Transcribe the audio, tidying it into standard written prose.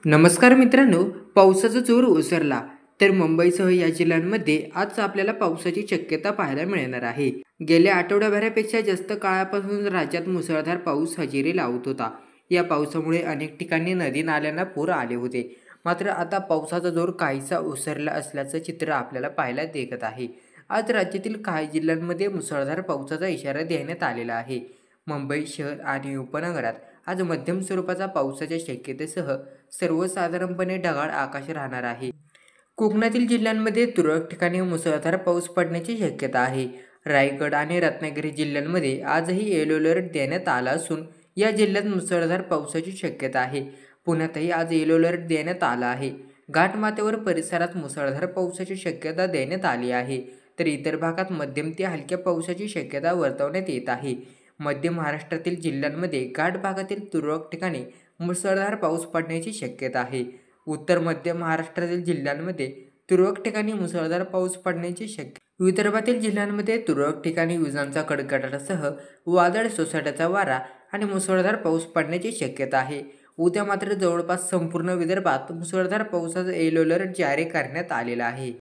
नमस्कार मित्रांनो, पावसाचा जोर ओसरला तर मुंबईसह या जिल्ह्यांमध्ये आज आपल्याला पावसाची शक्यता पाहायला मिळणार आहे। गेल्या आठवड्याभरापेक्षा जास्त काळापासून राज्यात मुसळधार पाऊस हजेरी लावत होता। या पावसामुळे अनेक ठिकाणी नदी नाल्यांना पूर आले होते। मात्र आता पावसाचा जोर काहीसा ओसरला असल्याचं चित्र आपल्याला पाहायला दिसत आहे। आज राज्यातील काही जिल्ह्यांमध्ये मुसळधार पावसाचा इशारा देण्यात आलेला आहे। मुंबई शहर आणि उपनगरात आज मध्यम स्वरूपाचा पावसाच्या शक्यतेसह सर्वसाधारणपणे ढगाळ आकाश राहणार आहे। कोकणातील जिल्ह्यांमध्ये तुरळक ठिकाणी मुसळधार पाऊस पडण्याची शक्यता आहे। रायगड आणि रत्नागिरी जिल्ह्यांमध्ये आजही येलो अलर्ट देण्यात आला असून या जिल्ह्यात मुसळधार पावसाची शक्यता आहे। पुण्यातही आज येलो अलर्ट देण्यात आला आहे। घाटमाथ्यावर परिसरात मुसळधार पावसाची शक्यता देण्यात आली आहे, तर इतर भागात मध्यम ते हलक्या पावसाची शक्यता वर्तवण्यात येत आहे। मध्य महाराष्ट्रातील जिल्ह्यांमध्ये घाट भागातील तुरळक ठिकाणी मुसळधार पाऊस पडण्याची शक्यता आहे। उत्तर मध्य महाराष्ट्रातील जिल्ह्यांमध्ये तुरळक ठिकाणी मुसळधार पाऊस पडण्याची शक्यता। विदर्भातील जिल्ह्यांमध्ये तुरळक ठिकाणी विजांचा कडकडाटासह वादळ सोसाट्याचा वारा आणि मुसळधार पाऊस पडण्याची शक्यता आहे। उद्या मात्र जवळपास संपूर्ण विदर्भात मुसळधार पावसाचा येलो अलर्ट जारी करण्यात आलेला आहे।